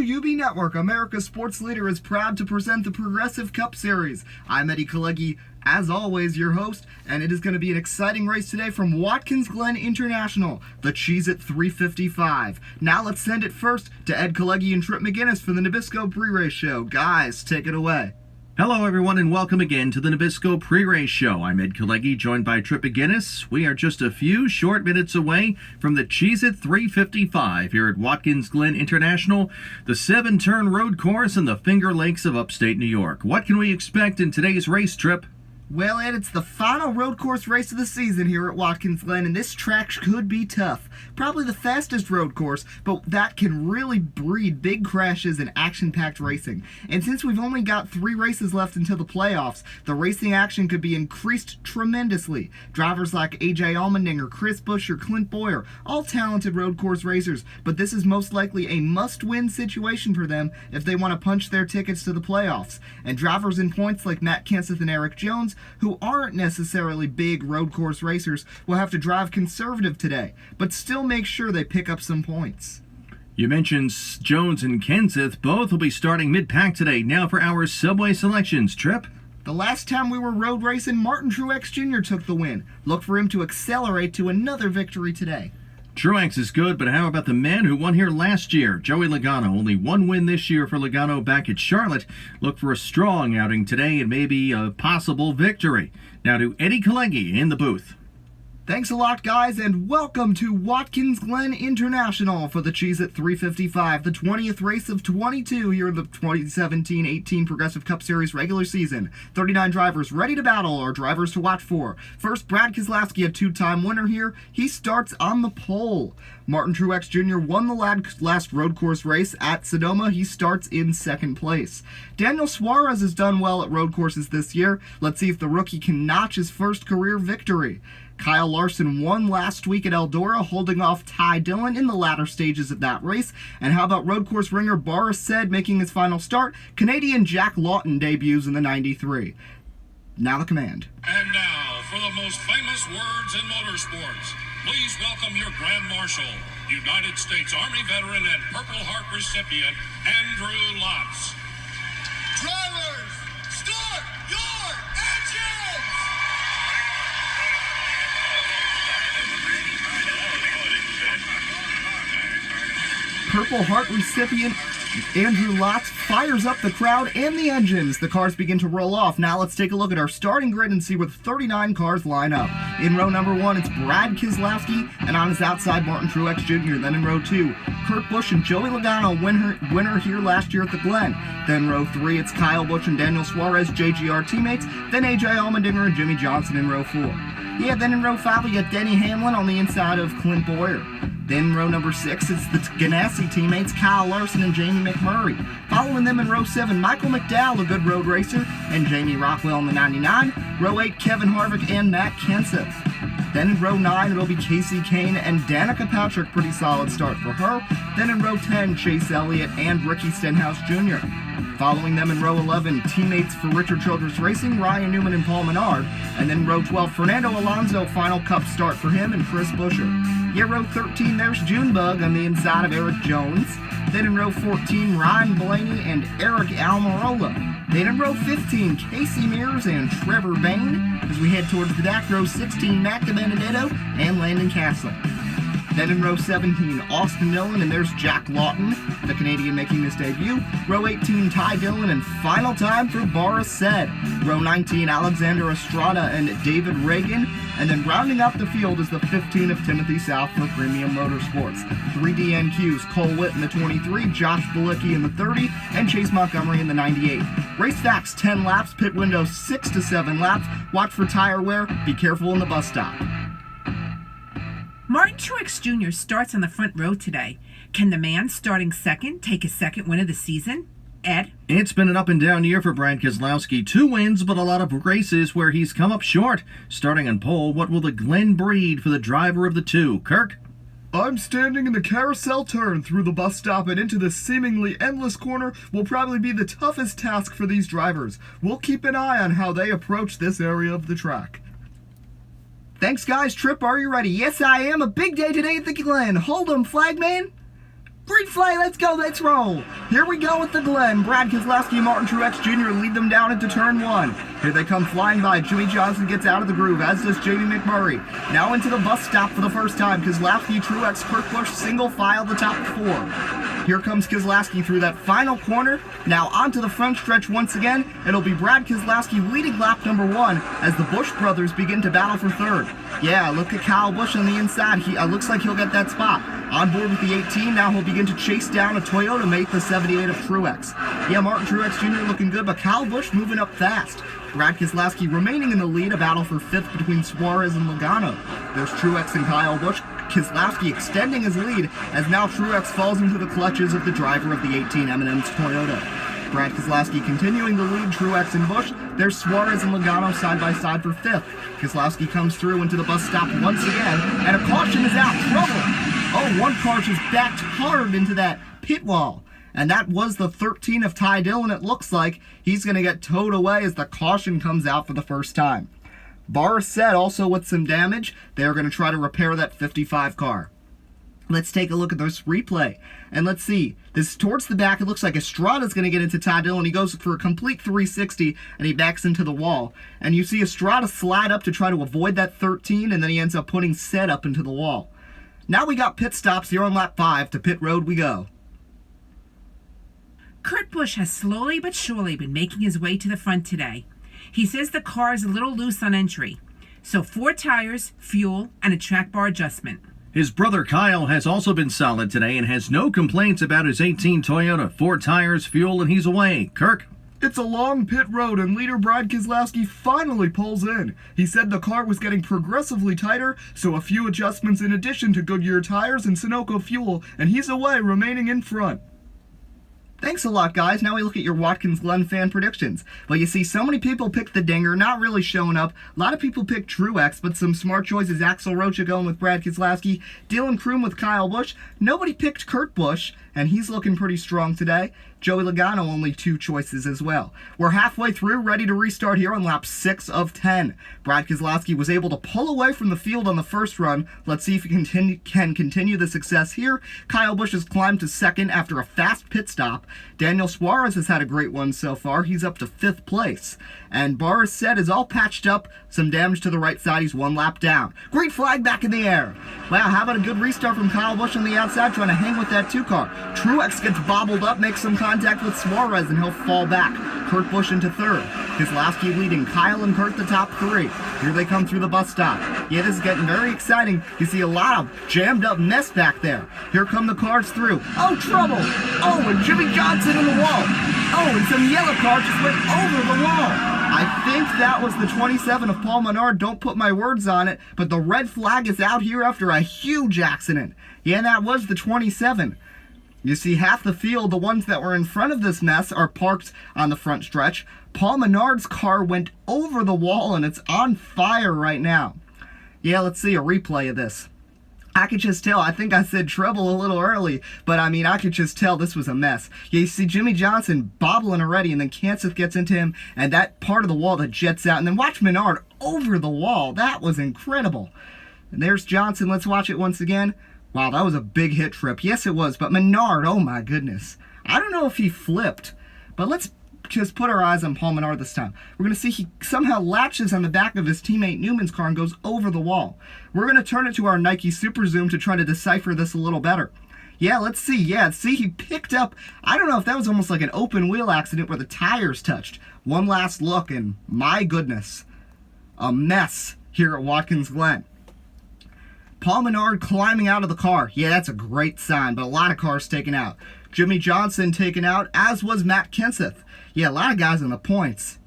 UB Network, America's sports leader, is proud to present the Progressive Cup Series. I'm Eddie Kalecki, as always, your host, and it is going to be an exciting race today from Watkins Glen International, the Cheez-it 355. Now let's send it first to Ed Kalecki and Trip McGinnis for the Nabisco Pre-Race Show. Guys, take it away. Hello, everyone, and welcome again to the Nabisco Pre-Race Show. I'm Ed Kalecki, joined by Trip McGinnis. We are just a few short minutes away from the Cheez-it 355 here at Watkins Glen International, the 7-turn road course in the Finger Lakes of upstate New York. What can we expect in today's race, Trip? Well, Ed, it's the final road course race of the season here at Watkins Glen, and this track could be tough. Probably the fastest road course, but that can really breed big crashes and action-packed racing. And since we've only got 3 races left until the playoffs, the racing action could be increased tremendously. Drivers like AJ Allmendinger, Chris Buescher, Clint Bowyer, all talented road course racers, but this is most likely a must-win situation for them if they want to punch their tickets to the playoffs. And drivers in points like Matt Kenseth and Eric Jones, who aren't necessarily big road course racers, will have to drive conservative today, but still make sure they pick up some points. You mentioned Jones and Kenseth. Both will be starting mid-pack today. Now for our Subway selections, Trip. The last time we were road racing, Martin Truex Jr. took the win. Look for him to accelerate to another victory today. Truex is good, but how about the man who won here last year? Joey Logano. Only one win this year for Logano back at Charlotte. Look for a strong outing today and maybe a possible victory. Now to Eddie Kalecki in the booth. Thanks a lot, guys, and welcome to Watkins Glen International for the Cheez-it 355, the 20th race of 22 here in the 2017-18 Progressive Cup Series regular season. 39 drivers ready to battle are drivers to watch for. First, Brad Keselowski, a 2-time winner here. He starts on the pole. Martin Truex Jr. won the last road course race at Sonoma. He starts in 2nd place. Daniel Suarez has done well at road courses this year. Let's see if the rookie can notch his first career victory. Kyle Larson won last week at Eldora, holding off Ty Dillon in the latter stages of that race. And how about road course ringer Boris Said making his final start? Canadian Jack Lawton debuts in the 93. Now the command. And now for the most famous words in motorsports, please welcome your Grand Marshal, United States Army veteran and Purple Heart recipient, Andrew Lotz. Drivers, start your engines! Purple Heart recipient Andrew Lotz fires up the crowd and the engines. The cars begin to roll off. Now let's take a look at our starting grid and see where the 39 cars line up. In row number 1, it's Brad Keselowski, and on his outside, Martin Truex Jr. Then in row 2, Kurt Busch and Joey Logano, winner here last year at the Glen. Then row 3, it's Kyle Busch and Daniel Suarez, JGR teammates. Then AJ Allmendinger and Jimmy Johnson in row 4. Yeah, then in row 5, we got Denny Hamlin on the inside of Clint Bowyer. Then row number 6, it's the Ganassi teammates, Kyle Larson and Jamie McMurray. Following them in row 7, Michael McDowell, a good road racer, and Jamie Rockwell in the 99. Row 8, Kevin Harvick and Matt Kenseth. Then in row 9, it'll be Casey Kane and Danica Patrick, pretty solid start for her. Then in row 10, Chase Elliott and Ricky Stenhouse Jr. Following them in row 11, teammates for Richard Childress Racing, Ryan Newman and Paul Menard. And then row 12, Fernando Alonso, final Cup start for him and Chris Buescher. Yeah, row 13, there's Junebug on the inside of Eric Jones. Then in row 14, Ryan Blaney and Eric Almirola. Then in row 15, Casey Mears and Trevor Bayne. As we head towards the back, row 16, Matt DiBenedetto and Landon Castle. Then in row 17, Austin Dillon, and there's Jack Lawton, the Canadian making his debut. Row 18, Ty Dillon, and final time for Boris Said. Row 19, Alexander Estrada and David Reagan. And then rounding out the field is the 15 of Timothy South for Premium Motorsports. 3 DNQs, Cole Witt in the 23, Josh Bilicki in the 30, and Chase Montgomery in the 98. Race facts, 10 laps, pit window 6 to 7 laps. Watch for tire wear, be careful in the bus stop. Martin Truex Jr. starts on the front row today. Can the man starting second take his second win of the season? Ed? It's been an up and down year for Brad Keselowski. 2 wins, but a lot of races where he's come up short. Starting on pole, what will the Glen breed for the driver of the 2? Kirk? I'm standing in the carousel turn through the bus stop and into this seemingly endless corner will probably be the toughest task for these drivers. We'll keep an eye on how they approach this area of the track. Thanks, guys. Trip, are you ready? Yes, I am. A big day today at the Glen. Hold 'em, flagman. Green flag, let's go, let's roll. Here we go with the Glen. Brad Keselowski and Martin Truex Jr. lead them down into turn 1. Here they come flying by. Jimmy Johnson gets out of the groove, as does Jamie McMurray. Now into the bus stop for the first time. Keselowski, Truex, Kurt Busch, single file the top 4. Here comes Keselowski through that final corner. Now onto the front stretch once again. It'll be Brad Keselowski leading lap number 1 as the Busch brothers begin to battle for third. Yeah, look at Kyle Busch on the inside. He looks like he'll get that spot. On board with the 18, now he'll begin to chase down a Toyota mate, the 78 of Truex. Yeah, Martin Truex Jr. looking good, but Kyle Busch moving up fast. Brad Keselowski remaining in the lead, a battle for 5th between Suarez and Logano. There's Truex and Kyle Busch. Keselowski extending his lead as now Truex falls into the clutches of the driver of the 18 M&M's Toyota. Brad Keselowski continuing to lead Truex and Busch. There's Suarez and Logano side by side for 5th. Keselowski comes through into the bus stop once again, and a caution is out. Trouble! Oh, one car just backed hard into that pit wall. And that was the 13 of Ty Dillon, it looks like. He's going to get towed away as the caution comes out for the first time. Barrichello also with some damage. They're going to try to repair that 55 car. Let's take a look at this replay. And let's see. This towards the back, it looks like Estrada's going to get into Ty Dillon. He goes for a complete 360, and he backs into the wall. And you see Estrada slide up to try to avoid that 13, and then he ends up putting Set up into the wall. Now we got pit stops here on lap 5. To pit road we go. Kurt Busch has slowly but surely been making his way to the front today. He says the car is a little loose on entry. So 4 tires, fuel, and a track bar adjustment. His brother Kyle has also been solid today and has no complaints about his 18 Toyota. 4 tires, fuel, and he's away. Kirk? It's a long pit road, and leader Brad Keselowski finally pulls in. He said the car was getting progressively tighter, so a few adjustments in addition to Goodyear tires and Sunoco fuel, and he's away, remaining in front. Thanks a lot, guys. Now we look at your Watkins Glen fan predictions. Well, you see, so many people picked the Dinger, not really showing up. A lot of people picked Truex, but some smart choices. Axel Rocha going with Brad Keselowski, Dylan Kroom with Kyle Busch. Nobody picked Kurt Busch, and he's looking pretty strong today. Joey Logano only 2 choices as well. We're halfway through, ready to restart here on lap 6 of 10. Brad Keselowski was able to pull away from the field on the first run. Let's see if he can continue the success here. Kyle Busch has climbed to 2nd after a fast pit stop. Daniel Suarez has had a great one so far. He's up to 5th place. And Barrichello is all patched up. Some damage to the right side. He's 1 lap down. Great flag back in the air. Wow, how about a good restart from Kyle Busch on the outside trying to hang with that 2 car. Truex gets bobbled up, makes some contact with Suarez, and he'll fall back. Kurt Busch into 3rd. Keselowski leading Kyle and Kurt the top 3. Here they come through the bus stop. Yeah, this is getting very exciting. You see a lot of jammed up mess back there. Here come the cars through. Oh, trouble! Oh, and Jimmy Johnson in the wall. Oh, and some yellow cars just went over the wall. I think that was the 27 of Paul Menard. Don't put my words on it, but the red flag is out here after a huge accident. Yeah, that was the 27. You see, half the field, the ones that were in front of this mess, are parked on the front stretch. Paul Menard's car went over the wall, and it's on fire right now. Yeah, let's see a replay of this. I could just tell. I think I said trouble a little early, but I mean, I could just tell this was a mess. Yeah, you see Jimmy Johnson bobbling already, and then Kanseth gets into him, and that part of the wall that jets out, and then watch Menard over the wall. That was incredible. And there's Johnson. Let's watch it once again. Wow, that was a big hit trip. Yes, it was, but Menard, oh my goodness. I don't know if he flipped, but let's just put our eyes on Paul Menard this time. We're going to see he somehow latches on the back of his teammate Newman's car and goes over the wall. We're going to turn it to our Nike Super Zoom to try to decipher this a little better. Yeah, let's see. Yeah, see, he picked up, I don't know if that was almost like an open wheel accident where the tires touched. One last look, and my goodness, a mess here at Watkins Glen. Paul Menard climbing out of the car. Yeah, that's a great sign, but a lot of cars taken out. Jimmy Johnson taken out, as was Matt Kenseth. Yeah, a lot of guys in the points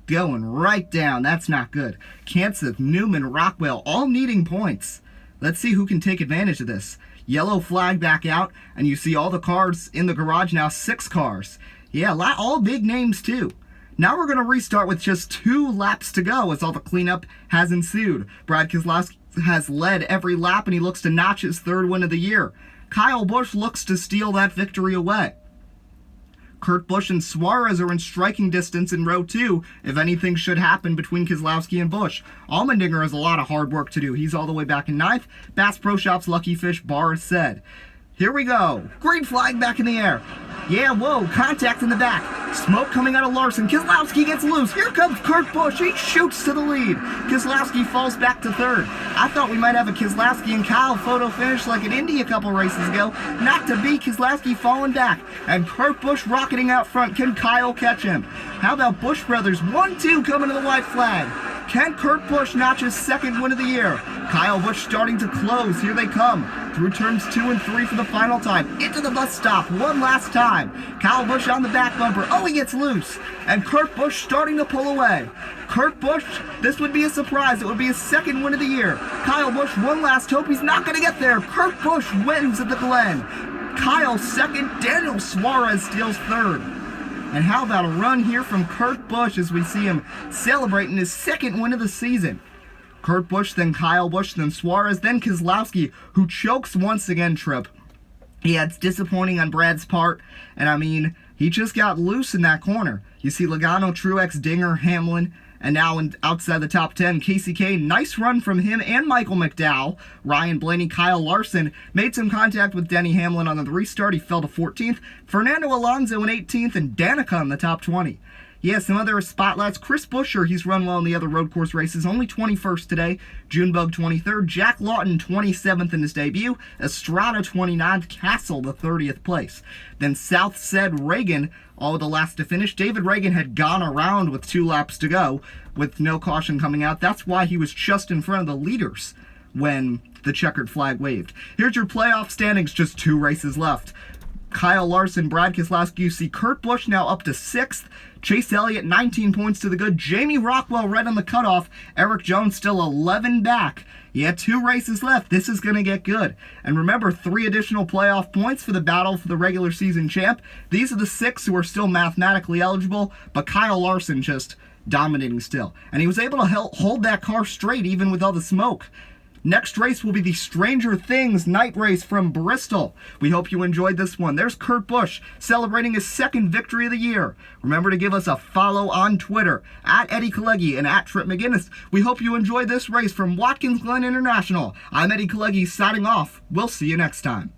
going right down. That's not good. Kenseth, Newman, Rockwell, all needing points. Let's see who can take advantage of this. Yellow flag back out, and you see all the cars in the garage now, 6 cars. Yeah, all big names too. Now we're going to restart with just 2 laps to go as all the cleanup has ensued. Brad Keselowski has led every lap, and he looks to notch his 3rd win of the year. Kyle Busch looks to steal that victory away. Kurt Busch and Suarez are in striking distance in row 2 if anything should happen between Keselowski and Busch. Allmendinger has a lot of hard work to do. He's all the way back in 9th. Bass Pro Shops Lucky Fish Bar said. Here we go. Green flag back in the air. Yeah, whoa, contact in the back. Smoke coming out of Larson. Keselowski gets loose. Here comes Kurt Busch. He shoots to the lead. Keselowski falls back to third. I thought we might have a Keselowski and Kyle photo finish like at Indy a couple races ago. Not to be. Keselowski falling back. And Kurt Busch rocketing out front. Can Kyle catch him? How about Busch Brothers? 1-2 coming to the white flag. Can Kurt Busch notch his second win of the year? Kyle Busch starting to close. Here they come. Through turns 2 and 3 for the final time. Into the bus stop one last time. Kyle Busch on the back bumper. Oh, he gets loose. And Kurt Busch starting to pull away. Kurt Busch, this would be a surprise. It would be his second win of the year. Kyle Busch, one last hope. He's not going to get there. Kurt Busch wins at the Glen. Kyle second. Daniel Suarez steals third. And how about a run here from Kurt Busch as we see him celebrating his second win of the season. Kurt Busch, then Kyle Busch, then Suarez, then Keselowski, who chokes once again, Trip. Yeah, it's disappointing on Brad's part, and I mean, he just got loose in that corner. You see Logano, Truex, Dinger, Hamlin, and now outside the top 10, Casey Kane. Nice run from him and Michael McDowell. Ryan Blaney, Kyle Larson made some contact with Denny Hamlin on the restart. He fell to 14th. Fernando Alonso in 18th, and Danica in the top 20. Yeah, some other spotlights. Chris Buescher, he's run well in the other road course races. Only 21st today. Junebug 23rd. Jack Lawton 27th in his debut. Estrada 29th. Castle the 30th place. Then South said Reagan, all the last to finish. David Reagan had gone around with 2 laps to go with no caution coming out. That's why he was just in front of the leaders when the checkered flag waved. Here's your playoff standings. Just 2 races left. Kyle Larson, Brad Keselowski. You see Kurt Busch now up to 6th. Chase Elliott, 19 points to the good. Jamie Rockwell right on the cutoff. Eric Jones still 11 back. Yeah, 2 races left. This is going to get good. And remember, 3 additional playoff points for the battle for the regular season champ. These are the 6 who are still mathematically eligible, but Kyle Larson just dominating still. And he was able to hold that car straight even with all the smoke. Next race will be the Stranger Things night race from Bristol. We hope you enjoyed this one. There's Kurt Busch celebrating his second victory of the year. Remember to give us a follow on Twitter, at Eddie Kalegi and at Trip McGinnis. We hope you enjoyed this race from Watkins Glen International. I'm Eddie Kalegi signing off. We'll see you next time.